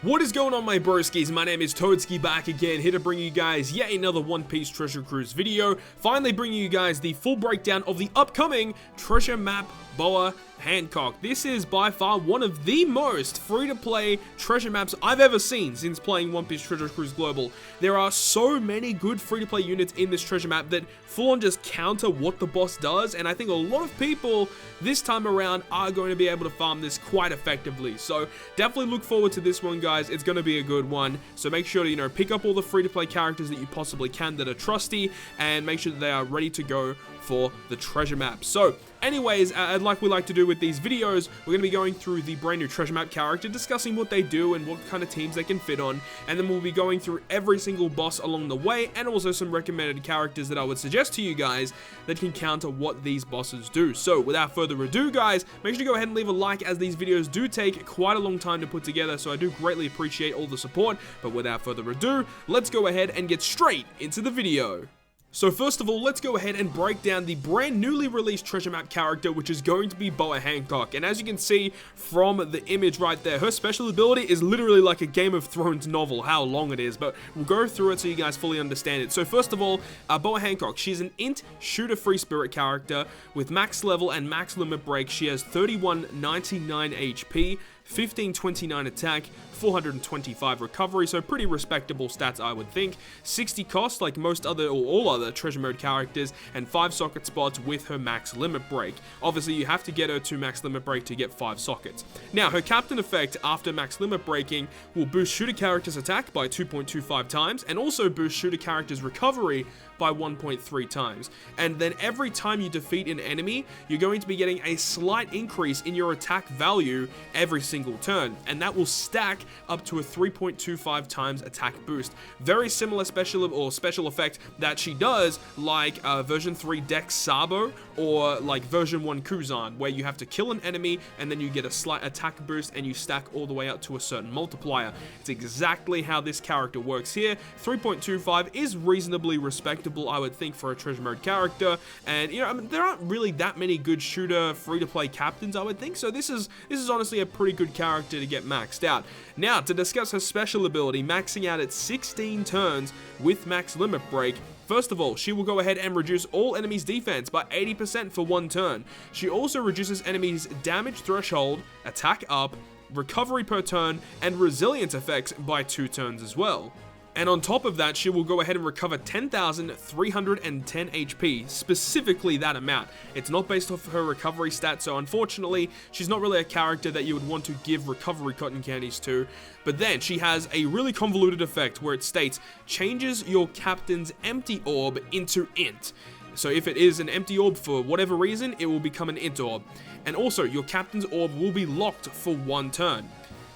What is going on, my broskiis? My name is Toadskii, back again, here to bring you guys yet another One Piece Treasure Cruise video. Finally bringing you guys the full breakdown of the upcoming treasure map Boa Hancock. This is by far one of the most free-to-play treasure maps I've ever seen since playing One Piece Treasure Cruise Global. There are so many good free-to-play units in this treasure map that full-on just counter what the boss does, and I think a lot of people this time around are going to be able to farm this quite effectively. So definitely look forward to this one, guys. It's going to be a good one. So make sure to, pick up all the free-to-play characters that you possibly can that are trusty, and make sure that they are ready to go for the treasure map. So anyways, like we like to do with these videos, we're going to be going through the brand new treasure map character, discussing what they do and what kind of teams they can fit on, and then we'll be going through every single boss along the way, and also some recommended characters that I would suggest to you guys that can counter what these bosses do. So without further ado, guys, make sure to go ahead and leave a like, as these videos do take quite a long time to put together, so I do greatly appreciate all the support. But without further ado, let's go ahead and get straight into the video. So first of all, let's go ahead and break down the brand newly released treasure map character, which is going to be Boa Hancock. And as you can see from the image right there, her special ability is literally like a Game of Thrones novel, how long it is, but we'll go through it so you guys fully understand it. So first of all, Boa Hancock, she's an int shooter free spirit character with max level and max limit break. She has 3199 HP, 1529 attack, 425 recovery, so pretty respectable stats, I would think. 60 cost like most other or all other treasure mode characters, and 5 socket spots with her max limit break. Obviously you have to get her to max limit break to get 5 sockets. Now her captain effect after max limit breaking will boost shooter characters attack by 2.25 times, and also boost shooter characters recovery by 1.3 times. And then every time you defeat an enemy, you're going to be getting a slight increase in your attack value every single turn, and that will stack up to a 3.25 times attack boost. Very similar special effect that she does like version 3 Dex Sabo, or like version 1 Kuzan, where you have to kill an enemy and then you get a slight attack boost and you stack all the way up to a certain multiplier. It's exactly how this character works here. 3.25 is reasonably respectable, I would think, for a treasure mode character, and there aren't really that many good shooter free-to-play captains, I would think, so this is honestly a pretty good character to get maxed out. Now, to discuss her special ability, maxing out at 16 turns with max limit break. First of all, she will go ahead and reduce all enemies' defense by 80% for 1 turn. She also reduces enemies' damage threshold, attack up, recovery per turn, and resilience effects by 2 turns as well. And on top of that, she will go ahead and recover 10,310 HP, specifically that amount. It's not based off her recovery stat, so unfortunately, she's not really a character that you would want to give recovery cotton candies to. But then, she has a really convoluted effect where it states, changes your captain's empty orb into int. So if it is an empty orb for whatever reason, it will become an int orb. And also, your captain's orb will be locked for 1 turn.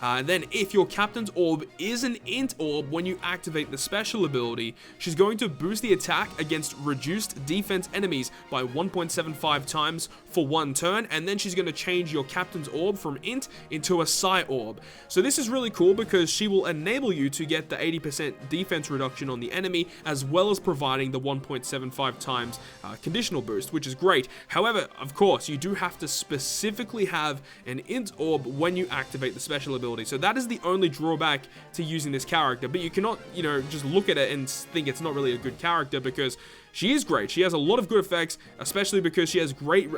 Then if your captain's orb is an int orb when you activate the special ability, she's going to boost the attack against reduced defense enemies by 1.75 times for 1 turn, and then she's going to change your captain's orb from int into a psi orb. So this is really cool because she will enable you to get the 80% defense reduction on the enemy, as well as providing the 1.75 times conditional boost, which is great. However, of course, you do have to specifically have an int orb when you activate the special ability. So that is the only drawback to using this character, but you cannot, just look at it and think it's not really a good character, because she is great. She has a lot of good effects, especially because she has great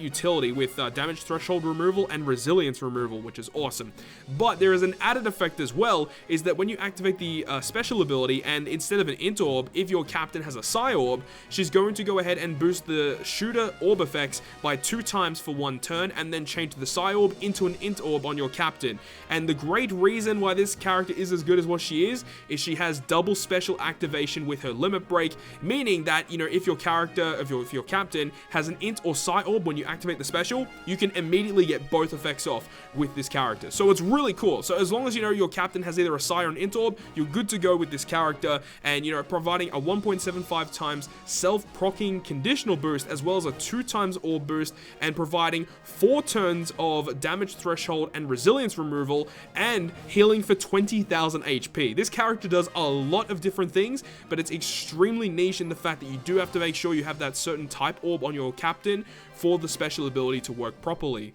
utility with damage threshold removal and resilience removal, which is awesome. But there is an added effect as well, is that when you activate the special ability, and instead of an int orb, if your captain has a psi orb, she's going to go ahead and boost the shooter orb effects by 2 times for 1 turn, and then change the psi orb into an int orb on your captain. And the great reason why this character is as good as what she is she has double special activation with her limit break, meaning that, if your character, if your captain has an int or psi orb when you activate the special, you can immediately get both effects off with this character. So it's really cool. So as long as your captain has either a psi or an int orb, you're good to go with this character, and providing a 1.75 times self-proccing conditional boost, as well as a 2 times orb boost, and providing 4 turns of damage threshold and resilience removal, and healing for 20,000 HP. This character does a lot of different things, but it's extremely niche in the fact that you do have to make sure you have that certain type orb on your captain for the special ability to work properly.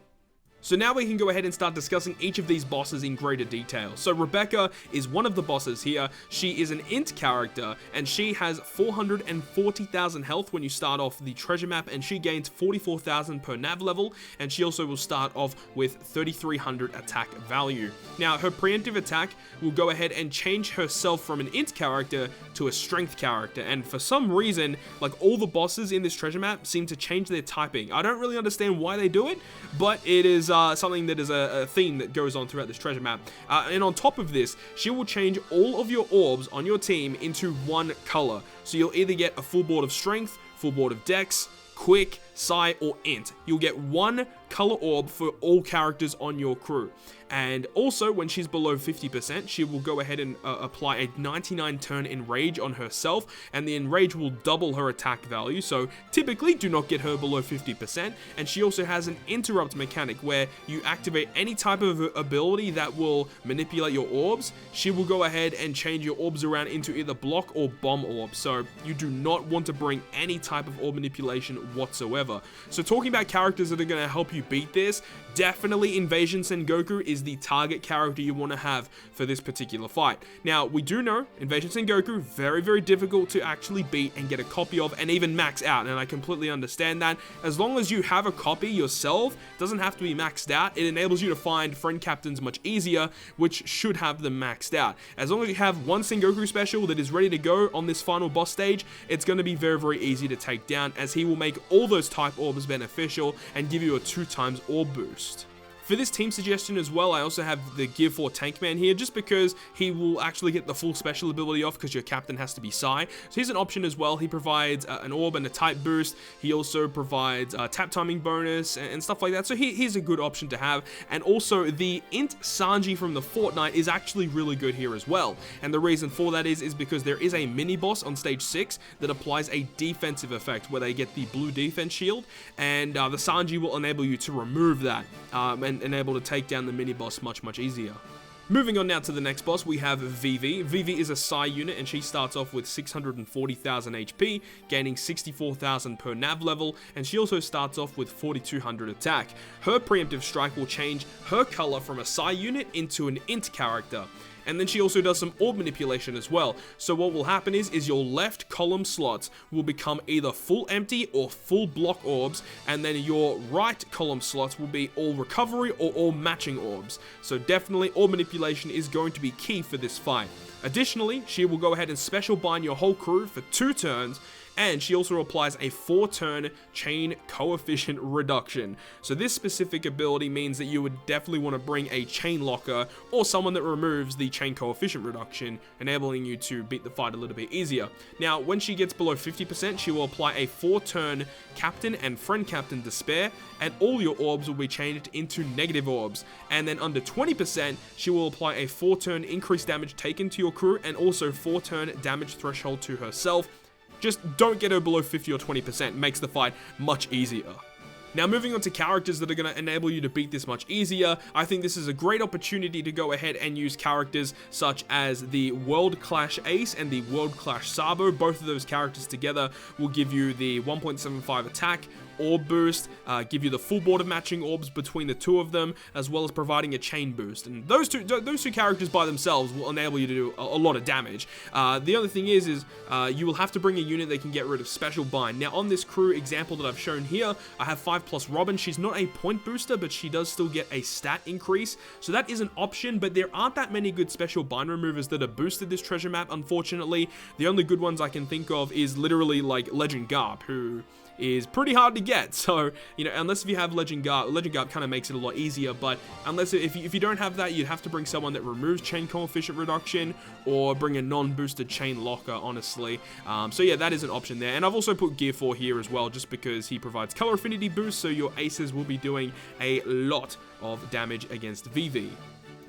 So now we can go ahead and start discussing each of these bosses in greater detail. So Rebecca is one of the bosses here. She is an int character, and she has 440,000 health when you start off the treasure map, and she gains 44,000 per nav level, and she also will start off with 3,300 attack value. Now, her preemptive attack will go ahead and change herself from an int character to a strength character, and for some reason, like all the bosses in this treasure map seem to change their typing. I don't really understand why they do it, but it is something that is a theme that goes on throughout this treasure map. And on top of this, she will change all of your orbs on your team into one color. So you'll either get a full board of strength, full board of dex, quick, psi, or int. You'll get one color orb for all characters on your crew. And also, when she's below 50%, she will go ahead and apply a 99 turn enrage on herself, and the enrage will double her attack value, so typically do not get her below 50%. And she also has an interrupt mechanic where you activate any type of ability that will manipulate your orbs. She will go ahead and change your orbs around into either block or bomb orbs, so you do not want to bring any type of orb manipulation whatsoever. So talking about characters that are going to help you beat this, definitely Invasion Sengoku is the target character you want to have for this particular fight. Now, we do know Invasion Sengoku, very, very difficult to actually beat and get a copy of and even max out, and I completely understand that. As long as you have a copy yourself, it doesn't have to be maxed out, it enables you to find friend captains much easier, which should have them maxed out. As long as you have one Sengoku special that is ready to go on this final boss stage, it's going to be very, very easy to take down, as he will make all those type orbs beneficial and give you a 2x orb boost. For this team suggestion as well, I also have the Gear 4 Tank Man here, just because he will actually get the full special ability off because your captain has to be Psi. So he's an option as well. He provides an orb and a type boost. He also provides a tap timing bonus and stuff like that. So he's a good option to have. And also the Int Sanji from the Fortnite is actually really good here as well. And the reason for that is because there is a mini boss on stage 6 that applies a defensive effect where they get the blue defense shield, and the Sanji will enable you to remove that and able to take down the mini boss much easier. Moving on now to the next boss, we have Vivi. Vivi is a Psi unit, and she starts off with 640,000 HP, gaining 64,000 per nav level, and she also starts off with 4,200 attack. Her preemptive strike will change her color from a Psi unit into an int character. And then she also does some orb manipulation as well. So what will happen is your left column slots will become either full empty or full block orbs, and then your right column slots will be all recovery or all matching orbs. So definitely orb manipulation is going to be key for this fight. Additionally, she will go ahead and special bind your whole crew for 2 turns, and she also applies a 4-turn chain coefficient reduction. So this specific ability means that you would definitely want to bring a chain locker or someone that removes the chain coefficient reduction, enabling you to beat the fight a little bit easier. Now, when she gets below 50%, she will apply a 4-turn captain and friend captain despair, and all your orbs will be changed into negative orbs. And then under 20%, she will apply a 4-turn increased damage taken to your crew, and also 4-turn damage threshold to herself. Just don't get her below 50 or 20%, makes the fight much easier. Now, moving on to characters that are going to enable you to beat this much easier, I think this is a great opportunity to go ahead and use characters such as the World Clash Ace and the World Clash Sabo. Both of those characters together will give you the 1.75 attack, orb boost, give you the full board of matching orbs between the two of them, as well as providing a chain boost. And those two characters by themselves will enable you to do a lot of damage. The other thing is you will have to bring a unit that can get rid of special bind. Now, on this crew example that I've shown here, I have 5+ Robin. She's not a point booster, but she does still get a stat increase, so that is an option. But there aren't that many good special bind removers that are boosted this treasure map, unfortunately. The only good ones I can think of is literally like Legend Garb, who is pretty hard to get. So, you know, unless if you have Legend Garb kind of makes it a lot easier, but if you don't have that, you'd have to bring someone that removes chain coefficient reduction, or bring a non-boosted chain locker, honestly. So yeah, that is an option there. And I've also put Gear 4 here as well, just because he provides color affinity boost, so your aces will be doing a lot of damage against Vivi.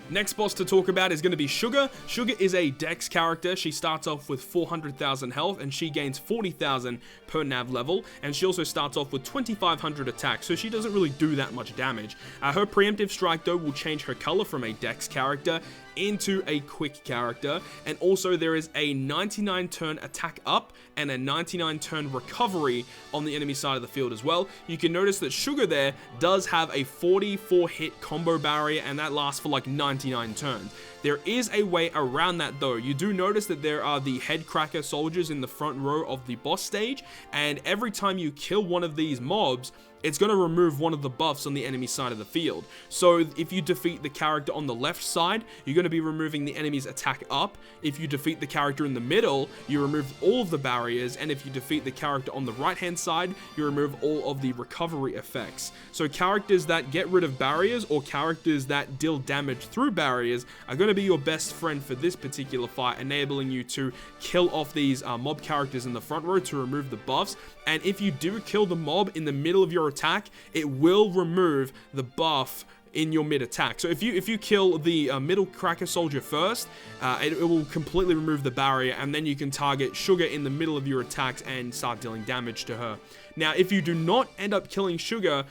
Next boss to talk about is going to be Sugar. Sugar is a Dex character. She starts off with 400,000 health and she gains 40,000 per nav level, and she also starts off with 2,500 attack, so she doesn't really do that much damage. Her preemptive strike though will change her color from a Dex character into a quick character, and also there is a 99 turn attack up and a 99 turn recovery on the enemy side of the field as well. You can notice that Sugar there does have a 44 hit combo barrier, and that lasts for like 99 turns. There is a way around that though. You do notice that there are the head cracker soldiers in the front row of the boss stage, and every time you kill one of these mobs, it's going to remove one of the buffs on the enemy side of the field. So if you defeat the character on the left side, you're going to be removing the enemy's attack up. If you defeat the character in the middle, you remove all of the barriers, and if you defeat the character on the right hand side, you remove all of the recovery effects. So characters that get rid of barriers or characters that deal damage through barriers are going to be your best friend for this particular fight, enabling you to kill off these mob characters in the front row to remove the buffs. And if you do kill the mob in the middle of your attack, it will remove the buff in your mid attack. So if you kill the middle cracker soldier first, it will completely remove the barrier, and then you can target Sugar in the middle of your attacks and start dealing damage to her. Now, if you do not end up killing Sugar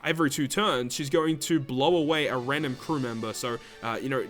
every 2 turns, she's going to blow away a random crew member. So,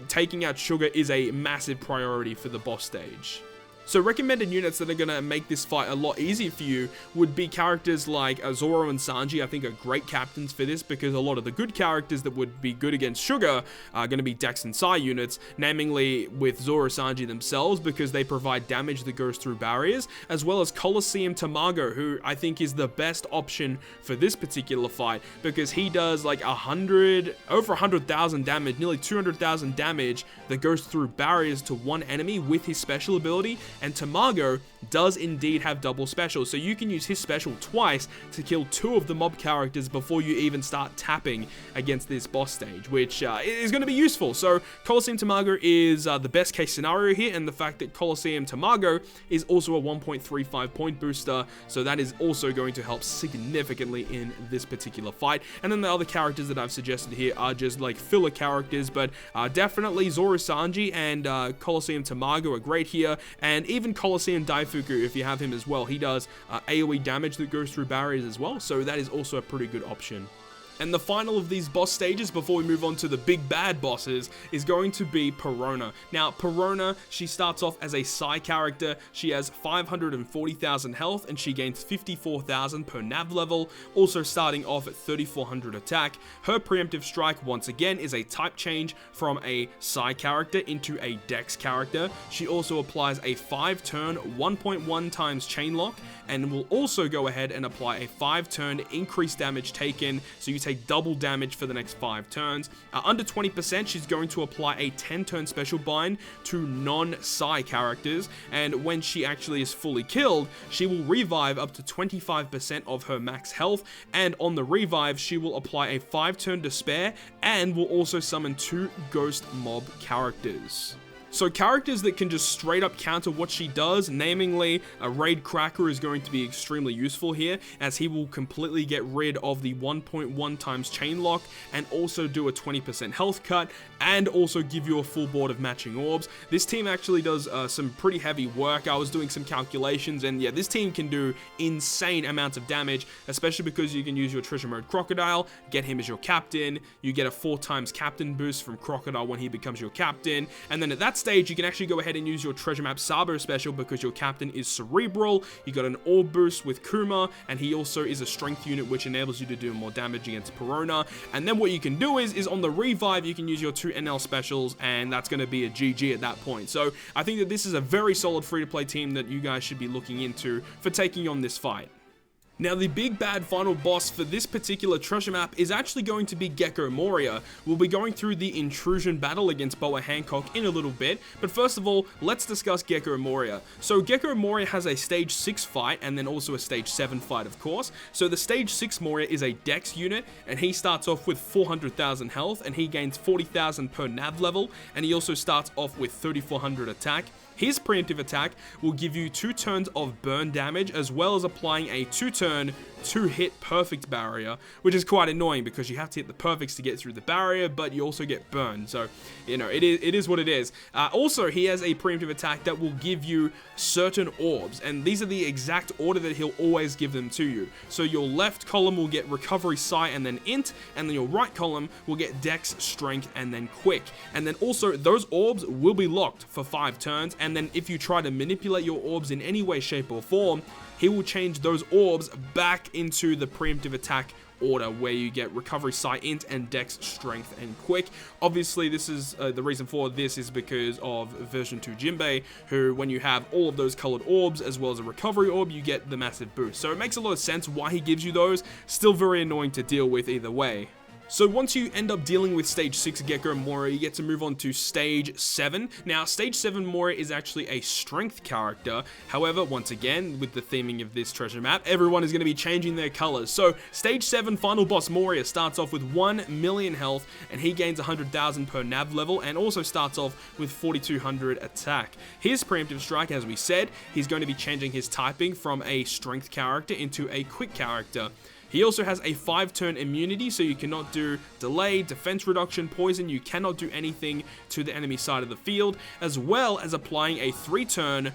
taking out Sugar is a massive priority for the boss stage. So recommended units that are going to make this fight a lot easier for you would be characters like Zoro and Sanji. I think are great captains for this, because a lot of the good characters that would be good against Sugar are going to be Dex and Psi units, namely with Zoro and Sanji themselves, because they provide damage that goes through barriers, as well as Colosseum Tamago, who I think is the best option for this particular fight, because he does like over 100,000 damage, nearly 200,000 damage that goes through barriers to one enemy with his special ability. And Tamago does indeed have double special, so you can use his special twice to kill 2 of the mob characters before you even start tapping against this boss stage, which is going to be useful. So Colosseum Tamago is the best case scenario here, and the fact that Colosseum Tamago is also a 1.35 point booster, so that is also going to help significantly in this particular fight. And then the other characters that I've suggested here are just like filler characters, but definitely Zoro Sanji and Colosseum Tamago are great here, and even Colosseum Daifuku, if you have him as well, he does AoE damage that goes through barriers as well, so that is also a pretty good option. And the final of these boss stages, before we move on to the big bad bosses, is going to be Piranha. Now, Piranha, she starts off as a Psi character. She has 540,000 health, and she gains 54,000 per nav level, also starting off at 3,400 attack. Her preemptive strike, once again, is a type change from a Psi character into a Dex character. She also applies a 5-turn 1.1 times chain lock, and will also go ahead and apply a 5-turn increased damage taken, so you take double damage for the next 5 turns. Under 20%, she's going to apply a 10-turn special bind to non-Psi characters, and when she actually is fully killed, she will revive up to 25% of her max health, and on the revive, she will apply a 5-turn despair, and will also summon 2 ghost mob characters. So characters that can just straight up counter what she does, namely a Raid Cracker, is going to be extremely useful here, as he will completely get rid of the 1.1 times chain lock, and also do a 20% health cut, and also give you a full board of matching orbs. This team actually does some pretty heavy work. I was doing some calculations, and yeah, this team can do insane amounts of damage, especially because you can use your Treasure Mode Crocodile, get him as your captain, you get a 4 times captain boost from Crocodile when he becomes your captain, and then at that stage, you can actually go ahead and use your Treasure Map Sabo special, because your captain is Cerebral. You got an orb boost with Kuma, and he also is a strength unit, which enables you to do more damage against Piranha. And then what you can do is on the revive, you can use your 2 NL specials, and that's going to be a GG at that point. So I think that this is a very solid free-to-play team that you guys should be looking into for taking on this fight. Now, the big bad final boss for this particular treasure map is actually going to be Gekko Moria. We'll be going through the intrusion battle against Boa Hancock in a little bit, but first of all, let's discuss Gekko Moria. So Gekko Moria has a stage 6 fight, and then also a stage 7 fight, of course. So the stage 6 Moria is a Dex unit, and he starts off with 400,000 health, and he gains 40,000 per nav level, and he also starts off with 3,400 attack. His preemptive attack will give you 2 turns of burn damage, as well as applying a 2-turn, 2-hit perfect barrier, which is quite annoying because you have to hit the perfects to get through the barrier, but you also get burned. So, you know, it is what it is. Also, he has a preemptive attack that will give you certain orbs, and these are the exact order that he'll always give them to you. So your left column will get recovery, sight, and then int, and then your right column will get dex, strength, and then quick. And then also those orbs will be locked for 5 turns, and then if you try to manipulate your orbs in any way, shape, or form, he will change those orbs back into the preemptive attack order, where you get recovery, sight, int, and dex, strength, and quick. Obviously, this is the reason for this is because of version 2 Jinbei, who, when you have all of those colored orbs as well as a recovery orb, you get the massive boost. So it makes a lot of sense why he gives you those. Still very annoying to deal with either way. So once you end up dealing with Stage 6 Gekko Moria, you get to move on to Stage 7. Now, Stage 7 Moria is actually a strength character. However, once again, with the theming of this treasure map, everyone is going to be changing their colors. So, Stage 7 Final Boss Moria starts off with 1 million health, and he gains 100,000 per nav level, and also starts off with 4,200 attack. His preemptive strike, as we said, he's going to be changing his typing from a strength character into a quick character. He also has a 5-turn immunity, so you cannot do delay, defense reduction, poison. You cannot do anything to the enemy side of the field, as well as applying a 3-turn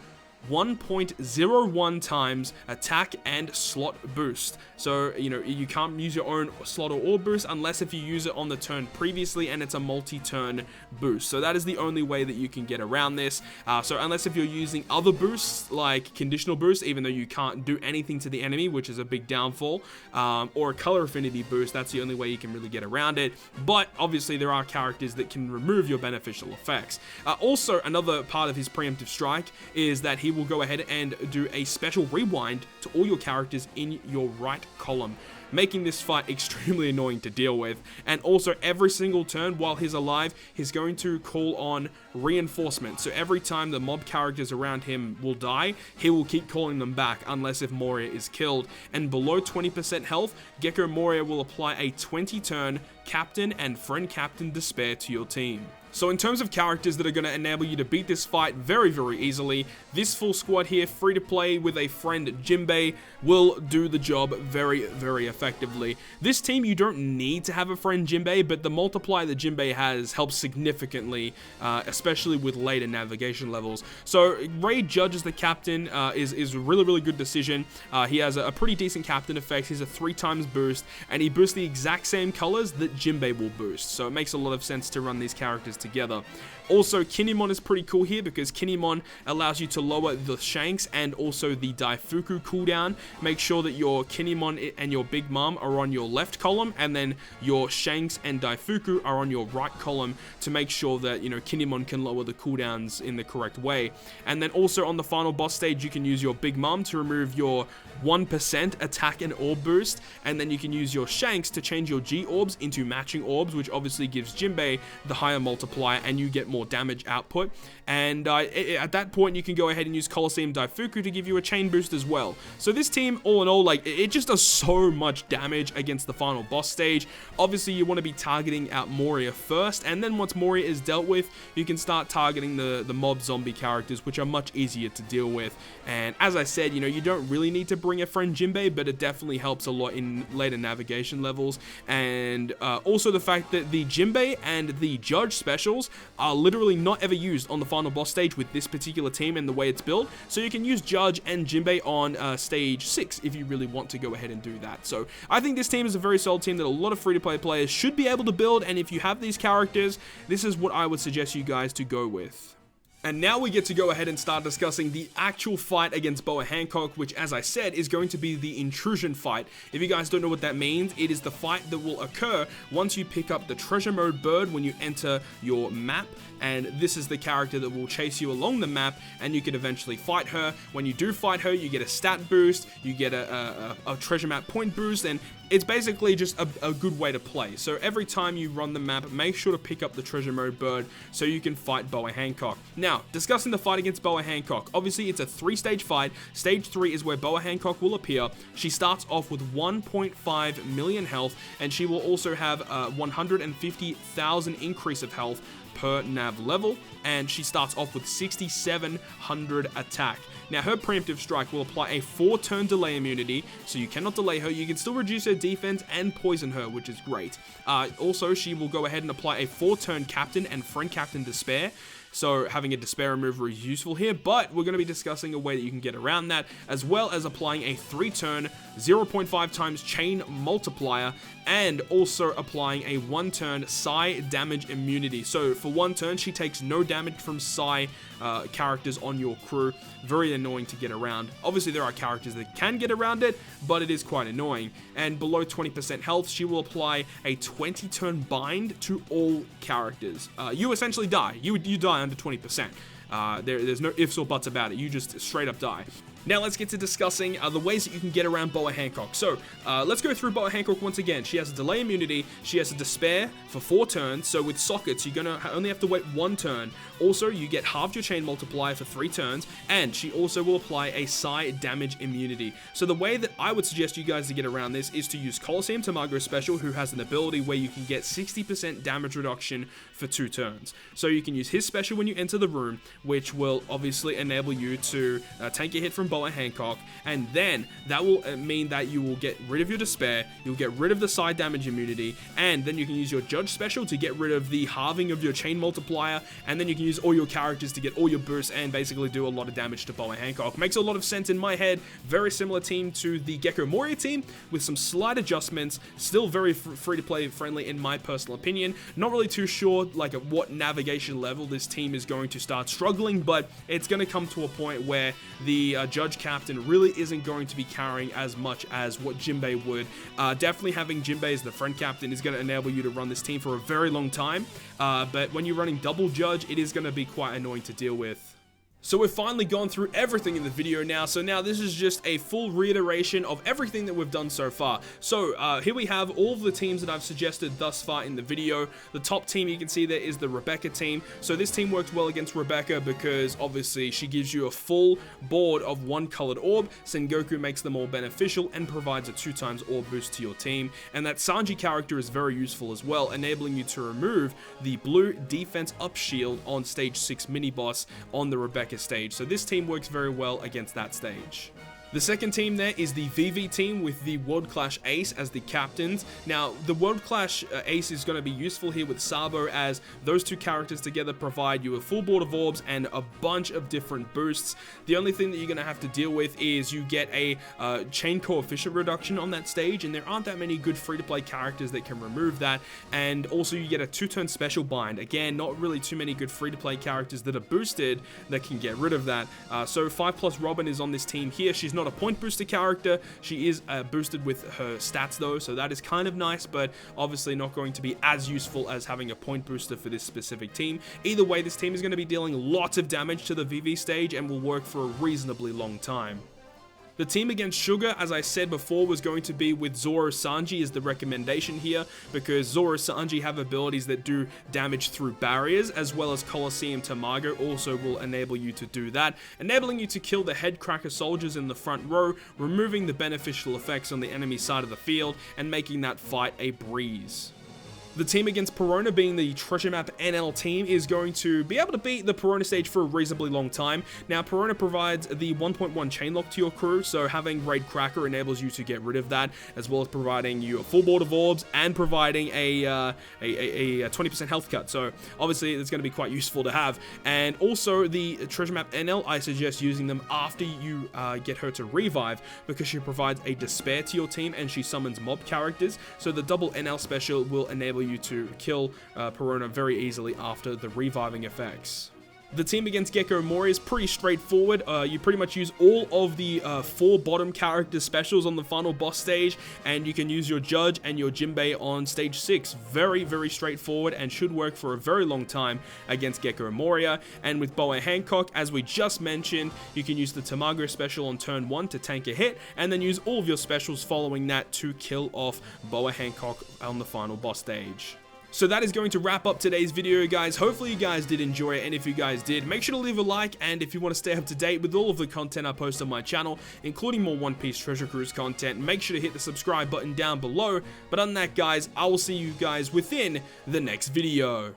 1.01 times attack and slot boost. So, you know, you can't use your own slot or orb boost unless if you use it on the turn previously, and it's a multi-turn boost. So that is the only way that you can get around this. So unless if you're using other boosts like conditional boost, even though you can't do anything to the enemy, which is a big downfall, or a color affinity boost, that's the only way you can really get around it. But obviously there are characters that can remove your beneficial effects. Also, another part of his preemptive strike is that he will go ahead and do a special rewind to all your characters in your right column, making this fight extremely annoying to deal with. And also, every single turn while he's alive, he's going to call on reinforcement. So every time the mob characters around him will die, he will keep calling them back unless if Moria is killed. And below 20% health, Gekko Moria will apply a 20-turn captain and friend captain despair to your team. So in terms of characters that are going to enable you to beat this fight very, very easily, this full squad here, free to play with a friend Jinbei, will do the job very, very effectively. This team, you don't need to have a friend Jinbei, but the multiplier that Jinbei has helps significantly, especially with later navigation levels. So Ray Judge as the captain is a really, really good decision. He has a pretty decent captain effect. He's a 3x boost, and he boosts the exact same colors that Jinbei will boost. So it makes a lot of sense to run these characters together. Also, Kinemon is pretty cool here because Kinemon allows you to lower the Shanks and also the Daifuku cooldown. Make sure that your Kinemon and your Big Mom are on your left column, and then your Shanks and Daifuku are on your right column to make sure that, you know, Kinemon can lower the cooldowns in the correct way. And then also on the final boss stage, you can use your Big Mom to remove your 1% attack and orb boost, and then you can use your Shanks to change your G orbs into matching orbs, which obviously gives Jinbei the higher multiplier, and you get more damage output. And at that point, you can go ahead and use Colosseum Daifuku to give you a chain boost as well. So this team, all in all, like, it just does so much damage against the final boss stage. Obviously, you want to be targeting out Moria first, and then once Moria is dealt with, you can start targeting the mob zombie characters, which are much easier to deal with. And as I said, you know, you don't really need to bring a friend Jinbei, but it definitely helps a lot in later navigation levels. And also the fact that the Jinbei and the Judge specials are literally not ever used on the final boss stage with this particular team and the way it's built. So you can use Judge and Jinbei on stage 6 if you really want to go ahead and do that. So I think this team is a very solid team that a lot of free-to-play players should be able to build, and if you have these characters, this is what I would suggest you guys to go with. And now we get to go ahead and start discussing the actual fight against Boa Hancock, which, as I said, is going to be the intrusion fight. If you guys don't know what that means, it is the fight that will occur once you pick up the treasure mode bird when you enter your map. And this is the character that will chase you along the map, and you can eventually fight her. When you do fight her, you get a stat boost, you get a treasure map point boost, and it's basically just a good way to play. So every time you run the map, make sure to pick up the treasure mode bird so you can fight Boa Hancock. Now, discussing the fight against Boa Hancock, obviously it's a 3-stage fight. Stage 3 is where Boa Hancock will appear. She starts off with 1.5 million health, and she will also have 150,000 increase of health per nav level, and she starts off with 6700 attack. Now, her preemptive strike will apply a 4-turn delay immunity, so you cannot delay her. You can still reduce her defense and poison her, which is great. Also, she will go ahead and apply a 4-turn captain and friend captain despair. So having a despair remover is useful here, but we're going to be discussing a way that you can get around that, as well as applying a 3-turn 0.5 times chain multiplier, and also applying a 1-turn psi damage immunity. So for 1 turn, she takes no damage from psi characters on your crew. Very annoying to get around. Obviously, there are characters that can get around it, but it is quite annoying. And below 20% health, she will apply a 20-turn bind to all characters. You essentially die. You die under 20%. There's no ifs or buts about it. You just straight up die. Now let's get to discussing the ways that you can get around Boa Hancock. So let's go through Boa Hancock once again. She has a delay immunity. She has a despair for 4 turns. So with sockets, you're going to only have to wait 1 turn. Also, you get halved your chain multiplier for 3 turns. And she also will apply a psi damage immunity. So the way that I would suggest you guys to get around this is to use Colosseum Tamago Special, who has an ability where you can get 60% damage reduction for 2 turns. So you can use his special when you enter the room, which will obviously enable you to tank a hit from Boa Hancock, and then that will mean that you will get rid of your despair, you'll get rid of the side damage immunity, and then you can use your judge special to get rid of the halving of your chain multiplier, and then you can use all your characters to get all your boosts and basically do a lot of damage to Boa Hancock. Makes a lot of sense in my head. Very similar team to the Gekko Moria team, with some slight adjustments. Still very free-to-play friendly in my personal opinion. Not really too sure like at what navigation level this team is going to start struggling, but it's going to come to a point where the judge captain really isn't going to be carrying as much as what Jinbei would. Definitely having Jinbei as the friend captain is going to enable you to run this team for a very long time, but when you're running double judge, it is going to be quite annoying to deal with. So we've finally gone through everything in the video now, so now this is just a full reiteration of everything that we've done so far. So here we have all of the teams that I've suggested thus far in the video. The top team you can see there is the Rebecca team. So this team works well against Rebecca because obviously she gives you a full board of 1 colored orb. Sengoku makes them all beneficial and provides a 2x orb boost to your team. And that Sanji character is very useful as well, enabling you to remove the blue defense up shield on stage 6 mini boss on the Rebecca stage. So this team works very well against that stage. The second team there is the VV team with the World Clash Ace as the captains. Now, the World Clash Ace is going to be useful here with Sabo, as those 2 characters together provide you a full board of orbs and a bunch of different boosts. The only thing that you're going to have to deal with is you get a chain coefficient reduction on that stage, and there aren't that many good free-to-play characters that can remove that. And also you get a 2-turn special bind. Again, not really too many good free-to-play characters that are boosted that can get rid of that. So 5+ Robin is on this team here. She's not a point booster character. She is boosted with her stats though, so that is kind of nice, but obviously not going to be as useful as having a point booster for this specific team. Either way, this team is going to be dealing lots of damage to the VV stage and will work for a reasonably long time. The team against Sugar, as I said before, was going to be with Zoro Sanji is the recommendation here, because Zoro Sanji have abilities that do damage through barriers, as well as Colosseum Tamago also will enable you to do that, enabling you to kill the headcracker soldiers in the front row, removing the beneficial effects on the enemy side of the field, and making that fight a breeze. The team against Piranha, being the Treasure Map NL team, is going to be able to beat the Piranha stage for a reasonably long time. Now, Piranha provides the 1.1 chain lock to your crew, so having Raid Cracker enables you to get rid of that, as well as providing you a full board of orbs and providing a 20% health cut. So obviously it's going to be quite useful to have. And also the Treasure Map NL, I suggest using them after you get her to revive, because she provides a despair to your team and she summons mob characters. So the double NL special will enable you to kill Piranha very easily after the reviving effects. The team against Gekko Moria is pretty straightforward. You pretty much use all of the 4 bottom character specials on the final boss stage, and you can use your Judge and your Jinbei on stage 6. Very, very straightforward and should work for a very long time against Gekko Moria. And with Boa Hancock, as we just mentioned, you can use the Tamago special on turn 1 to tank a hit, and then use all of your specials following that to kill off Boa Hancock on the final boss stage. So that is going to wrap up today's video, guys. Hopefully you guys did enjoy it, and if you guys did, make sure to leave a like, and if you want to stay up to date with all of the content I post on my channel, including more One Piece Treasure Cruise content, make sure to hit the subscribe button down below. But other than that, guys, I will see you guys within the next video.